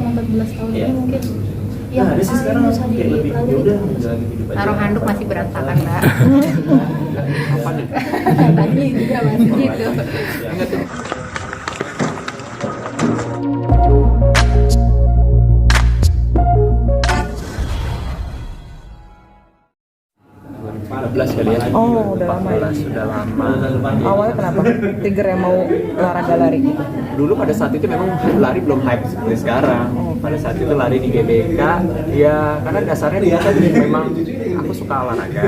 selama 14 tahun ini mungkin yang ada sih sekarang bisa kayak lebih dilalui. udah menjalani hidup aja. Taruh handuk masih berantakan, Mbak. Apa nih? Tadi juga masih gitu. Ingat tuh. Kali ya. Oh, udah lama ya? Sudah lama. Awalnya kenapa? Triggernya mau olahraga lari gitu? Dulu pada saat itu memang lari belum hype seperti sekarang. Pada saat itu lari di GBK, ya karena dasarnya dia kan memang aku suka olahraga.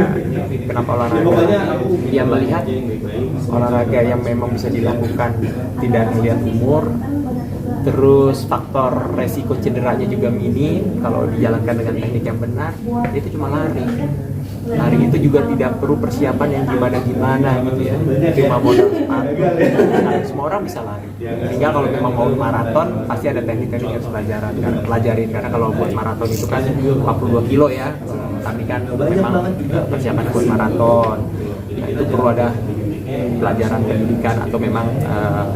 Kenapa olahraga? Dia melihat olahraga yang memang bisa dilakukan tidak melihat umur. Terus faktor resiko cederanya juga minim kalau dijalankan dengan teknik yang benar, itu cuma lari. Lari itu juga tidak perlu persiapan yang gimana gitu ya, cuma modal sepatu. Nah, semua orang bisa lari. Tinggal kalau memang mau maraton pasti ada teknik-teknik yang harus pelajarin karena kalau buat maraton itu kan 42 kilo ya. Kami kan memang persiapan buat maraton. Nah, itu perlu ada pelajaran pendidikan atau memang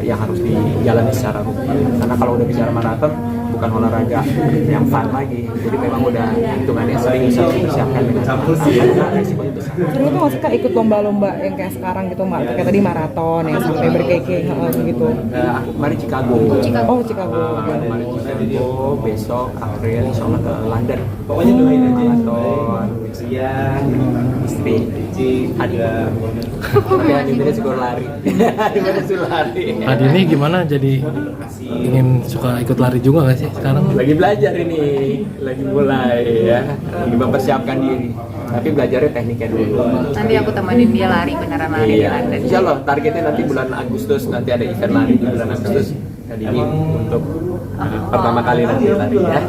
yang harus dijalani secara rutin. Karena kalau udah bicara maraton bukan olahraga yang fun lagi, jadi memang udah hitungannya sering bisa dipersiapkan dengan karena resikonya besar. Terus tuh masih ikut lomba-lomba yang kayak sekarang gitu, Mbak? Kayak tadi maraton yang sampai berkeke gitu. Aku kemarin Chicago. Oh, Chicago. Kemarin Chicago, besok April insya Allah ke London. Pokoknya doain aja. Maraton, istri, adik. Tapi adiknya suka lari. Adiknya suka lari. Adi ini gimana jadi ingin suka ikut lari juga nggak sih sekarang? Lagi belajar ini, lagi mulai ya, lagi mempersiapkan diri. Tapi belajarnya tekniknya dulu. Nanti aku temenin dia lari beneran lari di Iya, London. insya Allah targetnya nanti bulan Agustus, nanti ada event lari di bulan Agustus. Jadi ini untuk pertama kali nanti lari ya.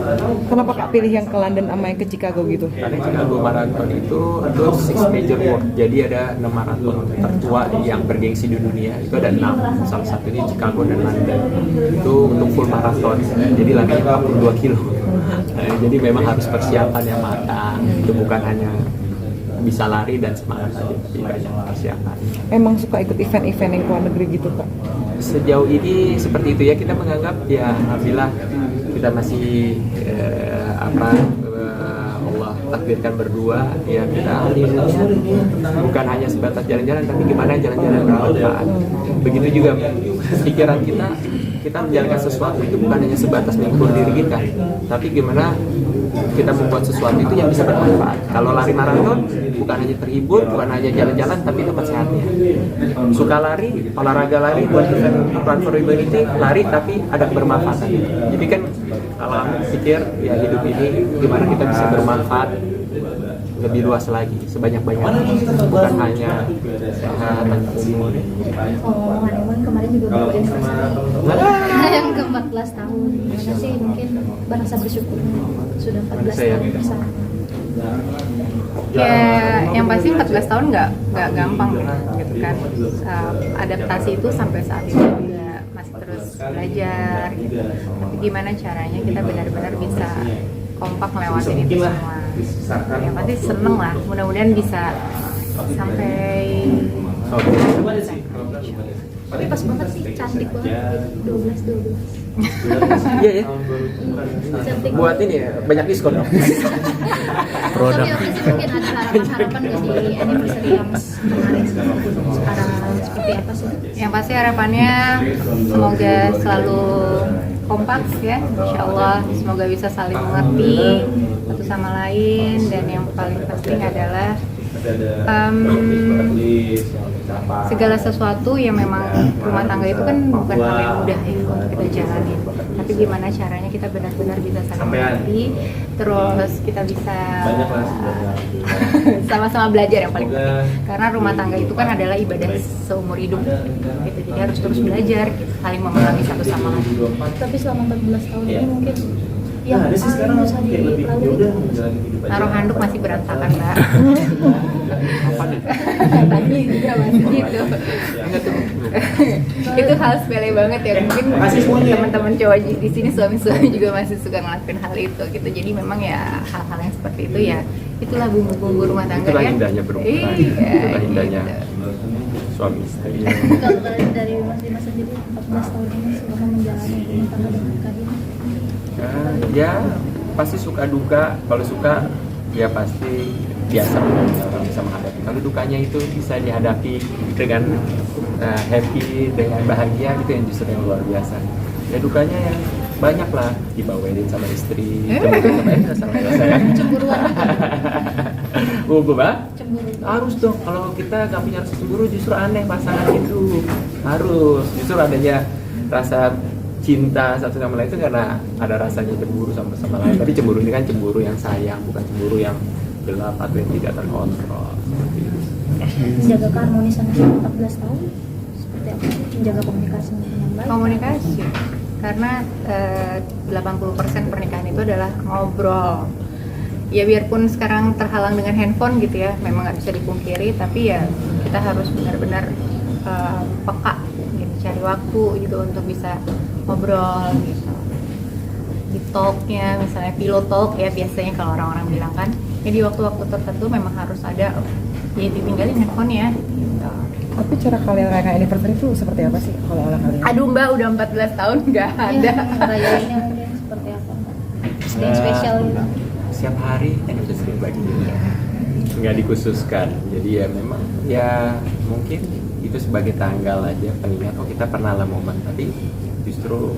Kenapa Kak pilih yang ke London sama yang ke Chicago gitu? Karena Chicago Marathon itu six major world, jadi ada 6 maraton tertua yang bergengsi di dunia. Itu ada 6, salah satunya Chicago dan London. Itu untuk full marathon, jadi larinya 42 kilo. Jadi memang harus persiapan yang matang. Itu bukan hanya bisa lari dan semangat aja, tapi banyak persiapan. Emang suka ikut event-event yang ke luar negeri gitu, Kak? Sejauh ini seperti itu ya, kita menganggap ya alhamdulillah kita masih Allah takdirkan berdua ya, kita bukan hanya sebatas jalan-jalan tapi gimana jalan-jalan bermanfaat. Begitu juga pikiran kita menjalankan sesuatu itu bukan hanya sebatas menghibur diri kita, tapi gimana kita membuat sesuatu itu yang bisa bermanfaat. Kalau lari maraton bukan hanya terhibur, bukan hanya jalan-jalan, tapi tempat sehatnya. Suka lari, olahraga lari buat event Run for Humanity, lari tapi ada bermanfaatan. Jadi kan kalau aku pikir ya hidup ini gimana kita bisa bermanfaat lebih luas lagi, sebanyak-banyaknya, bukan hanya sehat dan umur. Oh, Haneman kemarin juga bawain yang ke 14 tahun. Gimana sih mungkin merasa bersyukur sudah 14 tahun bersama? Ya, yang pasti 14 tahun nggak gampang gitu kan. Adaptasi itu sampai saat ini juga masih terus belajar gitu. Tapi gimana caranya kita benar-benar bisa kompak ngelewatin itu semua. Yang pasti seneng lah, mudah-mudahan bisa sampai Tapi pas banget sih, cantik banget 12. Iya ya. Cantik. Buat ini ya, banyak diskon dong. Produk. Tapi apa sih mungkin ada harapan nggak di anniversary yang kemarin sekarang seperti apa sih? yang pasti harapannya semoga selalu kompak ya, insya Allah semoga bisa saling mengerti satu sama lain, dan yang paling penting adalah segala sesuatu yang memang rumah tangga itu kan bukan hal yang mudah ya untuk kita jalanin, tapi gimana caranya kita benar-benar bisa saling mengerti, terus kita bisa sama-sama belajar yang paling penting, karena rumah tangga itu kan adalah ibadah seumur hidup gitu, jadi harus terus belajar, saling memahami satu sama lain. Tapi selama 14 tahun ini mungkin yang paling bisa dilalui. Taruh handuk masih berantakan, Mbak. Apa nih? Tadi juga masih gitu. Itu hal sepele banget ya, mungkin teman-teman cowok di sini suami-suami juga masih suka ngelakuin hal itu gitu. Jadi memang ya hal-hal yang seperti itu ya, itulah bumbu-bumbu rumah tangga. Itulah ya. indahnya berumah tangga. Iya, Itulah indahnya gitu. suami istri. Kalau dari Mas Dimas sendiri 14 tahun ini selama menjalani rumah tangga dengan Kak Dina, Ya pasti suka duka. Kalau suka ya pasti biasa orang bisa menghadapi. Kalau dukanya itu bisa dihadapi dengan happy, dengan bahagia, gitu yang justru yang luar biasa. Ya dukanya yang banyak lah, dibawain sama istri, Cemburuan. Cemburu. harus dong. Kalau kita nggak punya rasa cemburu justru aneh pasangan itu. Harus justru adanya rasa cinta satu sama lain itu karena ada rasanya cemburu sama lain. Tapi cemburu ini kan cemburu yang sayang, bukan cemburu yang gelap atau yang tidak terkontrol. Menjaga keharmonisan selama 14 tahun seperti apa? Menjaga komunikasi yang baik. Komunikasi, karena 80% pernikahan itu adalah ngobrol. Ya biarpun sekarang terhalang dengan handphone gitu ya, memang nggak bisa dipungkiri, tapi ya kita harus benar-benar peka gitu, cari waktu gitu untuk bisa ngobrol gitu. Di talknya misalnya pillow talk ya, biasanya kalau orang-orang bilang kan, ya di waktu-waktu tertentu memang harus ada, ya ditinggalin handphonenya gitu. Tapi cara kalian rayakan anniversary itu seperti apa sih kalau orang kalian? Aduh mbak, udah 14 tahun nggak ada. Rayainnya mungkin seperti apa? Ada yang spesial gitu. Setiap hari anniversary bagi dia nggak dikhususkan. Jadi ya memang ya mungkin itu sebagai tanggal aja pengingat, oh kita pernah lah momen, tapi justru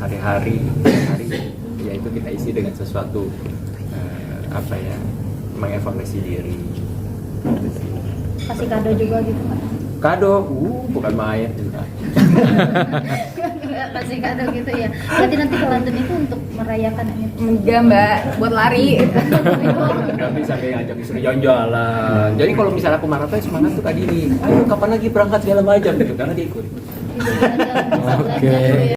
hari-hari ya itu kita isi dengan sesuatu apa ya, mengevaluasi diri. Kasih kado juga gitu kan? Kado, bukan main. Kasih kado gitu ya. Berarti nanti ke London itu untuk merayakan anniversary. Enggak mbak, buat lari. Tapi sampai ngajak istri jalan-jalan. Jadi kalau misalnya aku marah tuh semangat tuh tadi nih, ayo kapan lagi berangkat segala macam gitu, karena dia ikut. Gitu, jalan-jalan, bisa Oke. belajar.